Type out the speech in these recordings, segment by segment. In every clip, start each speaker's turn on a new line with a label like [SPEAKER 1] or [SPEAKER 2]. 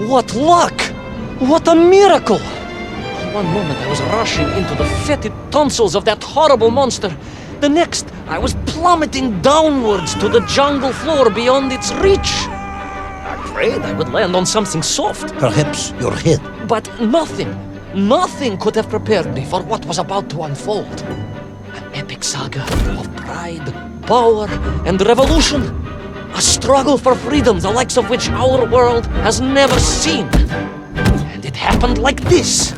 [SPEAKER 1] What luck! What a miracle! One moment I was rushing into the fetid tonsils of that horrible monster. The next, I was plummeting downwards to the jungle floor beyond its reach. Afraid I would land on something soft.
[SPEAKER 2] Perhaps your head.
[SPEAKER 1] But nothing could have prepared me for what was about to unfold. An epic saga of pride, power, and revolution. A struggle for freedom the likes of which our world has never seen. And it happened like this.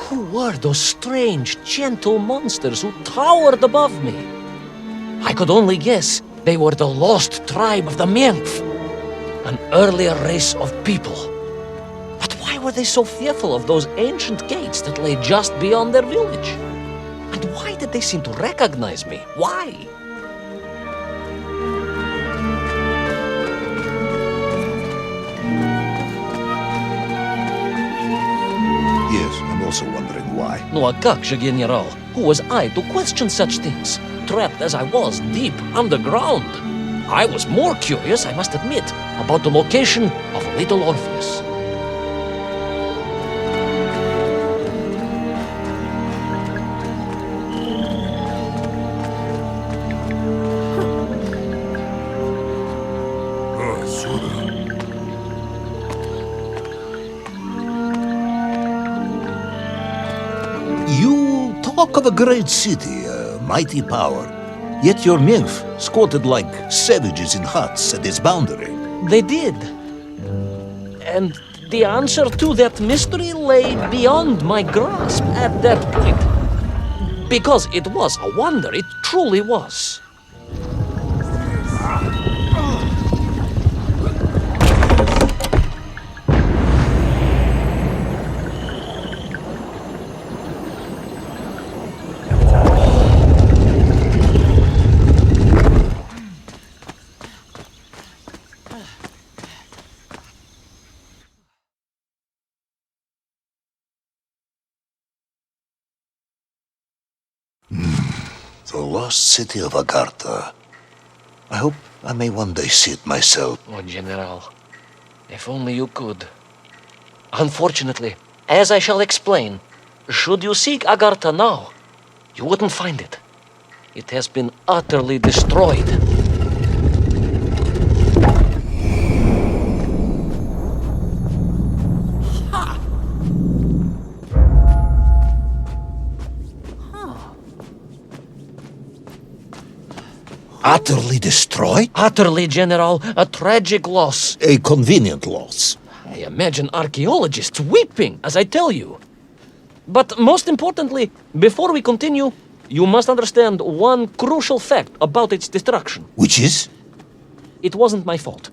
[SPEAKER 1] Who were those strange, gentle monsters who towered above me? I could only guess they were the lost tribe of the Menk, an earlier race of people. But why were they so fearful of those ancient gates that lay just beyond their village? And why did they seem to recognize me? Why?
[SPEAKER 2] Yes, I'm also wondering why.
[SPEAKER 1] No, a как же, General? Who was I to question such things? Trapped as I was deep underground. I was more curious, I must admit, about the location of Little Orpheus.
[SPEAKER 2] You talk of a great city, a mighty power. Yet your Menk squatted like savages in huts at its boundary.
[SPEAKER 1] They did. And the answer to that mystery lay beyond my grasp at that point. Because it was a wonder, it truly was.
[SPEAKER 2] The lost city of Agartha. I hope I may one day see it myself.
[SPEAKER 1] Oh, General, if only you could. Unfortunately, as I shall explain, should you seek Agartha now, you wouldn't find it. It has been utterly destroyed.
[SPEAKER 2] Utterly destroyed?
[SPEAKER 1] Utterly, General, a tragic loss.
[SPEAKER 2] A convenient loss.
[SPEAKER 1] I imagine archaeologists weeping as I tell you. But most importantly, before we continue, you must understand one crucial fact about its destruction.
[SPEAKER 2] Which is?
[SPEAKER 1] It wasn't my fault.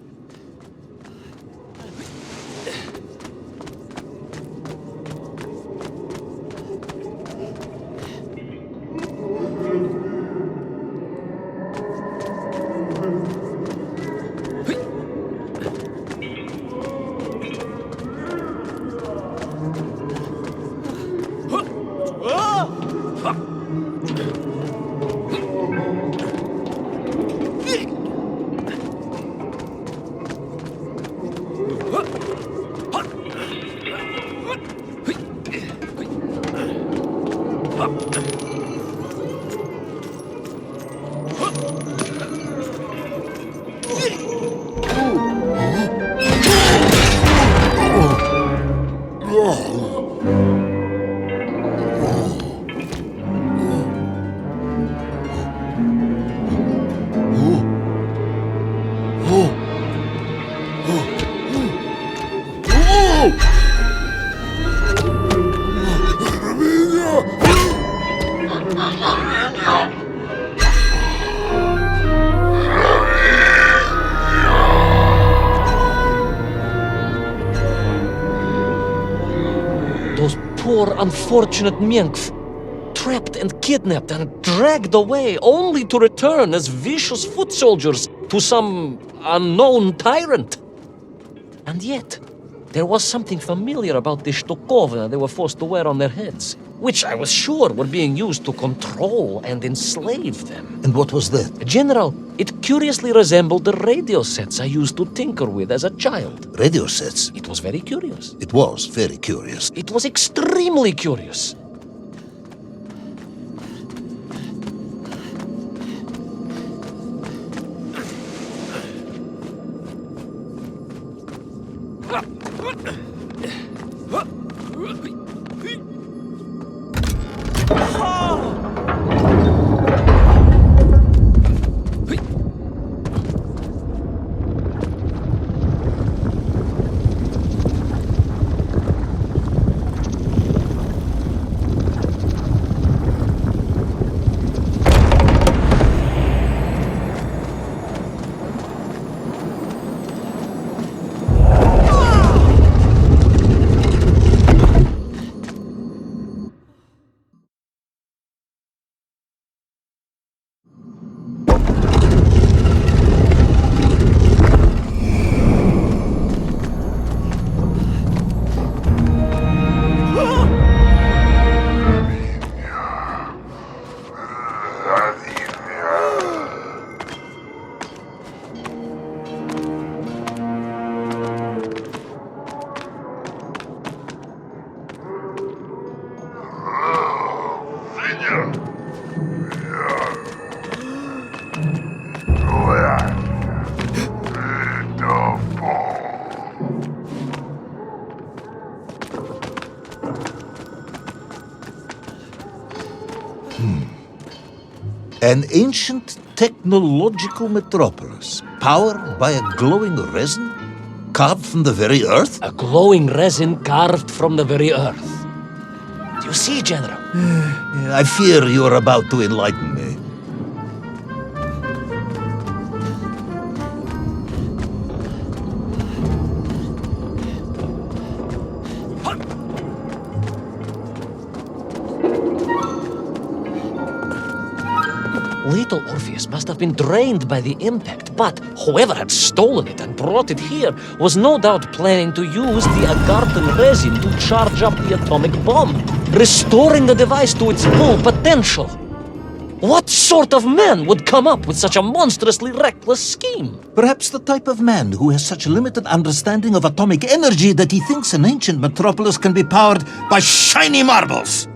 [SPEAKER 1] Those poor, unfortunate Menk, trapped and kidnapped and dragged away, only to return as vicious foot soldiers to some unknown tyrant. And yet, there was something familiar about the shtukovina they were forced to wear on their heads, which I was sure were being used to control and enslave them.
[SPEAKER 2] And what was that?
[SPEAKER 1] General, it curiously resembled the radio sets I used to tinker with as a child.
[SPEAKER 2] Radio sets?
[SPEAKER 1] It was very curious.
[SPEAKER 2] It was very curious.
[SPEAKER 1] It was extremely curious.
[SPEAKER 2] An ancient technological metropolis, powered by a glowing resin, carved from the very earth?
[SPEAKER 1] A glowing resin carved from the very earth. Do you see, General?
[SPEAKER 2] I fear you are about to enlighten me.
[SPEAKER 1] Little Orpheus must have been drained by the impact, but whoever had stolen it and brought it here was no doubt planning to use the Agarthan resin to charge up the atomic bomb, restoring the device to its full potential. What sort of man would come up with such a monstrously reckless scheme?
[SPEAKER 2] Perhaps the type of man who has such limited understanding of atomic energy that he thinks an ancient metropolis can be powered by shiny marbles.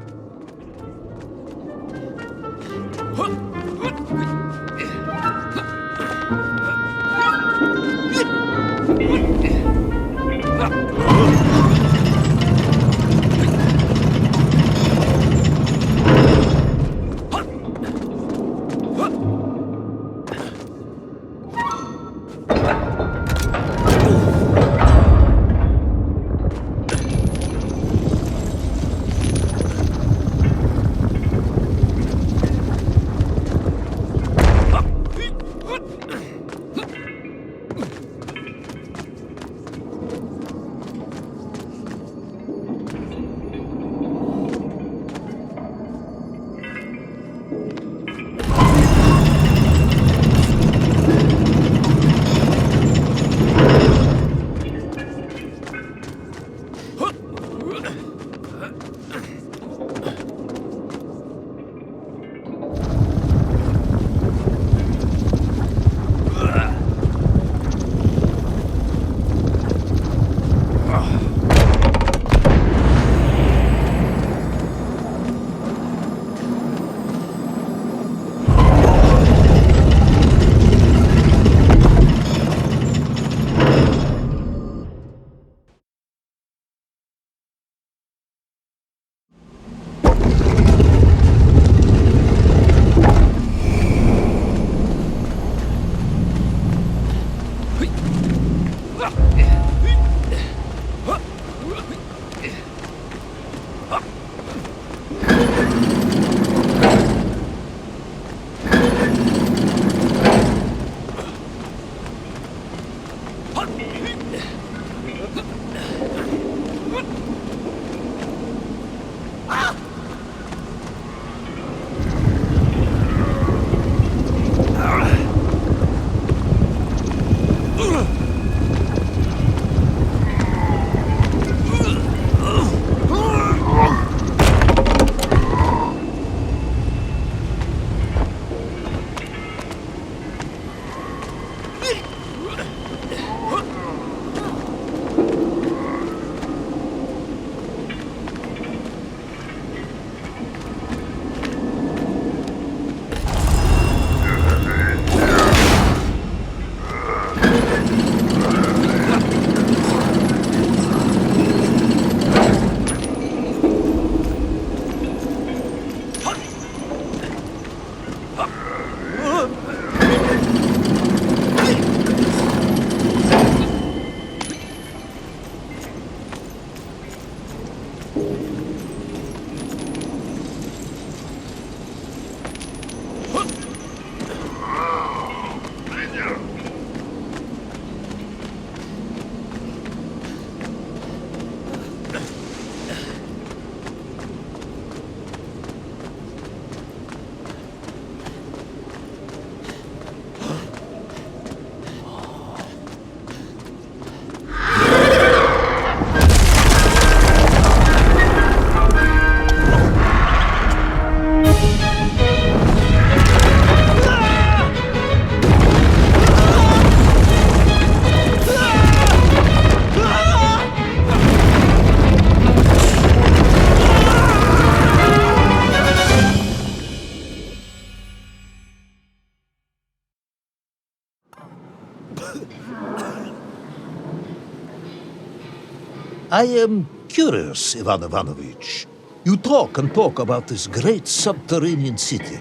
[SPEAKER 2] I am curious, Ivan Ivanovich. You talk and talk about this great subterranean city.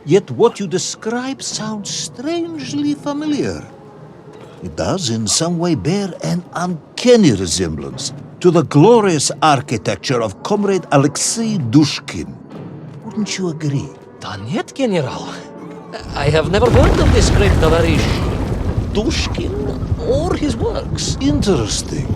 [SPEAKER 2] Yet what you describe sounds strangely familiar. It does in some way bear an uncanny resemblance to the glorious architecture of Comrade Alexei Dushkin. Wouldn't you agree?
[SPEAKER 1] Нет, General. I have never heard of this great товарищ Dushkin or his works.
[SPEAKER 2] Interesting.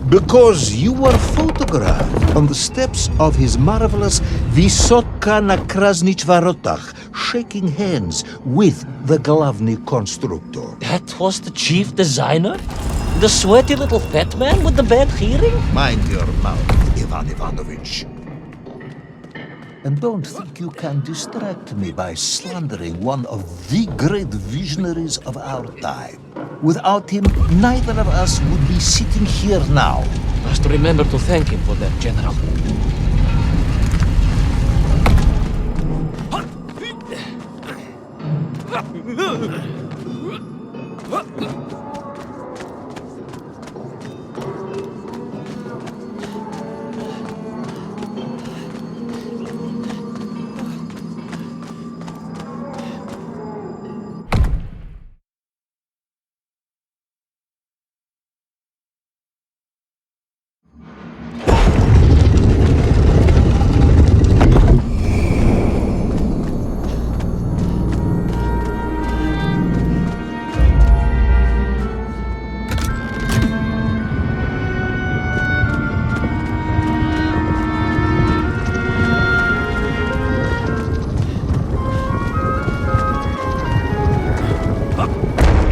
[SPEAKER 2] Because you were photographed on the steps of his marvelous Vysotka na Krasnich Varotach, shaking hands with the Glavny constructor.
[SPEAKER 1] That was the chief designer? The sweaty little fat man with the bad hearing?
[SPEAKER 2] Mind your mouth, Ivan Ivanovich. And don't think you can distract me by slandering one of the great visionaries of our time. Without him, neither of us would be sitting here now.
[SPEAKER 1] Must remember to thank him for that, General.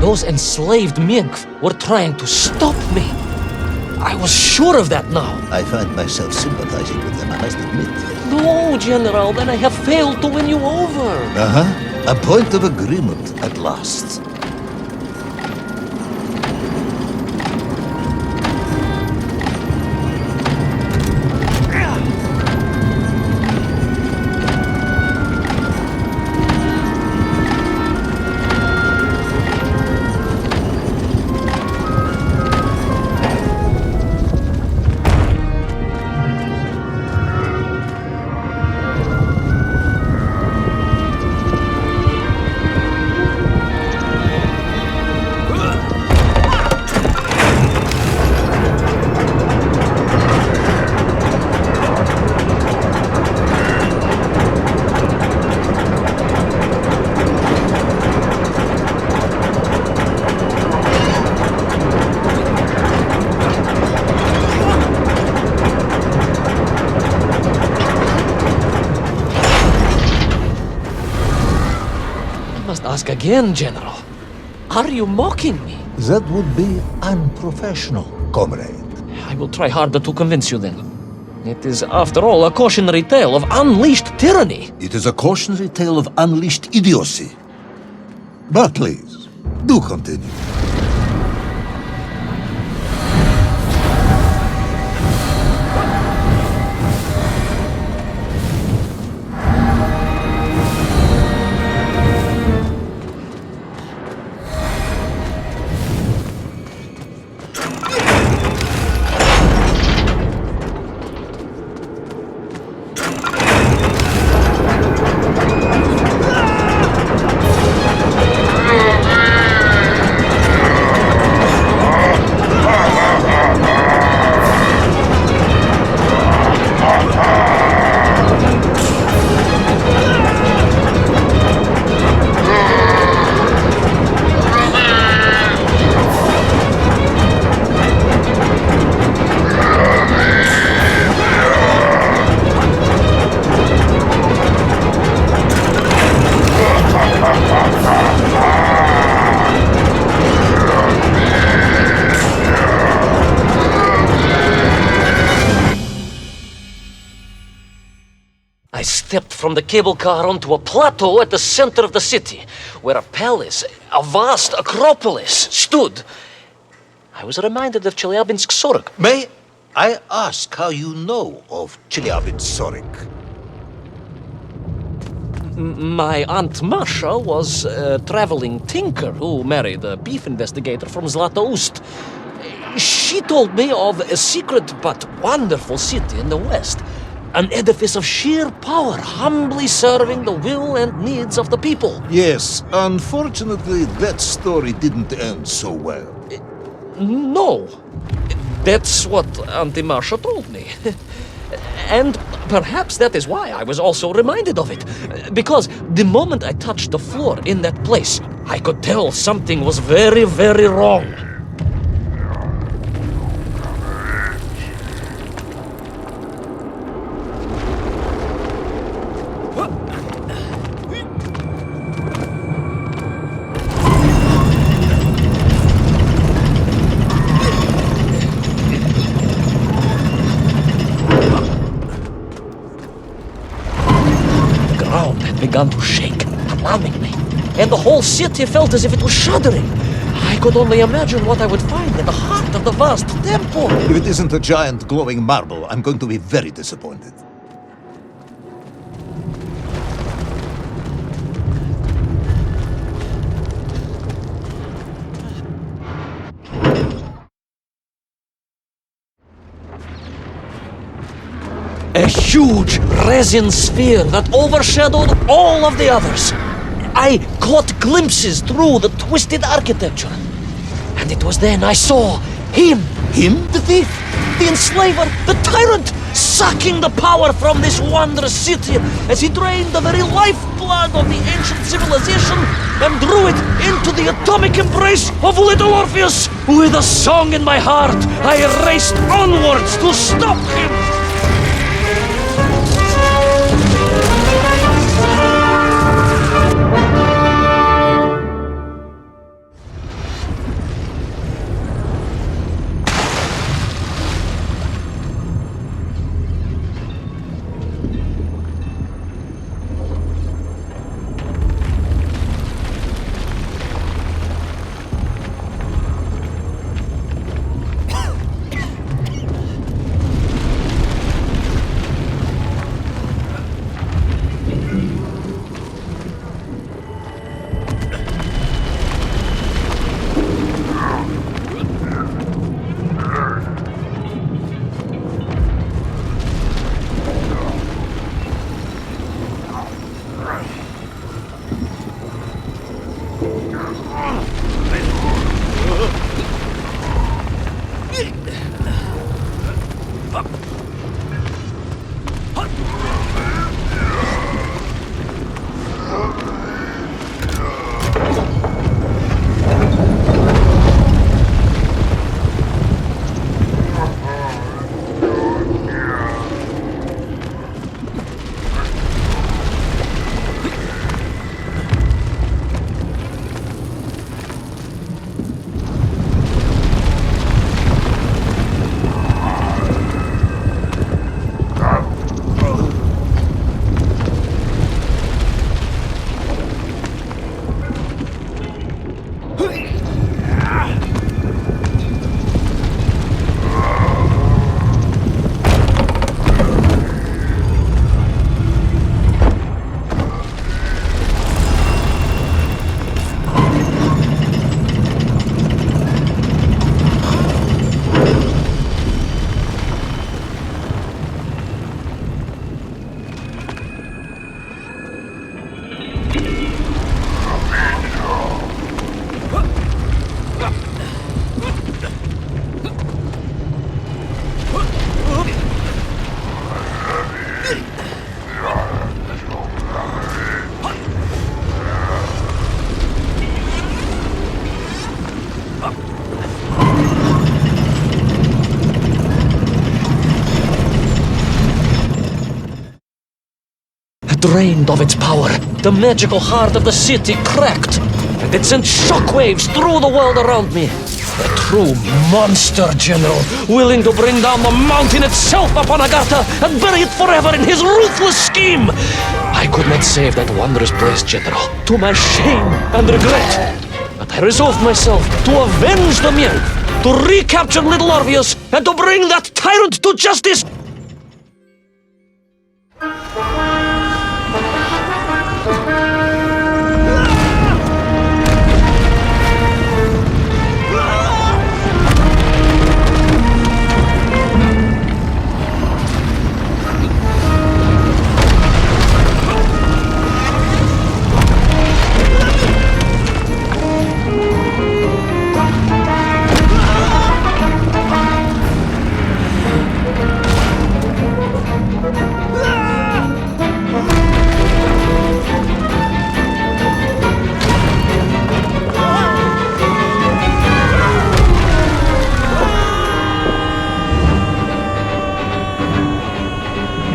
[SPEAKER 1] Those enslaved Menk were trying to stop me. I was sure of that now.
[SPEAKER 2] I find myself sympathizing with them, I must admit.
[SPEAKER 1] No, General, then I have failed to win you over.
[SPEAKER 2] A point of agreement at last.
[SPEAKER 1] ask again, General. Are you mocking me?
[SPEAKER 2] That would be unprofessional, comrade.
[SPEAKER 1] I will try harder to convince you then. It is, after all, a cautionary tale of unleashed tyranny.
[SPEAKER 2] It is a cautionary tale of unleashed idiocy. But please, do continue.
[SPEAKER 1] I stepped from the cable car onto a plateau at the center of the city, where a palace, a vast acropolis, stood. I was reminded of Chelyabinsk 40.
[SPEAKER 2] May I ask how you know of Chelyabinsk?
[SPEAKER 1] My Aunt Masha was a traveling tinker who married a beef investigator from Zlatoust. She told me of a secret but wonderful city in the west. An edifice of sheer power, humbly serving the will and needs of the people.
[SPEAKER 2] Yes, unfortunately, that story didn't end so well.
[SPEAKER 1] No. That's what Auntie Marcia told me. And perhaps that is why I was also reminded of it. Because the moment I touched the floor in that place, I could tell something was very, very wrong. Began to shake, alarming me, and the whole city felt as if it was shuddering. I could only imagine what I would find in the heart of the vast temple.
[SPEAKER 2] If it isn't a giant glowing marble, I'm going to be very disappointed.
[SPEAKER 1] A huge resin sphere that overshadowed all of the others. I caught glimpses through the twisted architecture. And it was then I saw him.
[SPEAKER 2] Him?
[SPEAKER 1] The thief, the enslaver, the tyrant, sucking the power from this wondrous city as he drained the very lifeblood of the ancient civilization and drew it into the atomic embrace of Little Orpheus. With a song in my heart, I raced onwards to stop him. drained of its power, the magical heart of the city cracked, and it sent shockwaves through the world around me. A true monster general, willing to bring down the mountain itself upon Agartha and bury it forever in his ruthless scheme. I could not save that wondrous place, General, to my shame and regret. But I resolved myself to avenge the Menk, to recapture Little Orpheus, and to bring that tyrant to justice.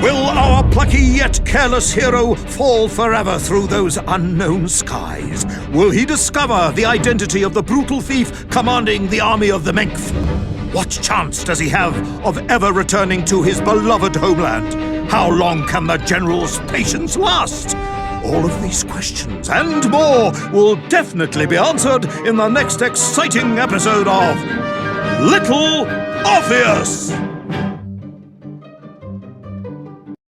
[SPEAKER 3] Will our plucky yet careless hero fall forever through those unknown skies? Will he discover the identity of the brutal thief commanding the army of the Menk? What chance does he have of ever returning to his beloved homeland? How long can the general's patience last? All of these questions and more will definitely be answered in the next exciting episode of Little Orpheus!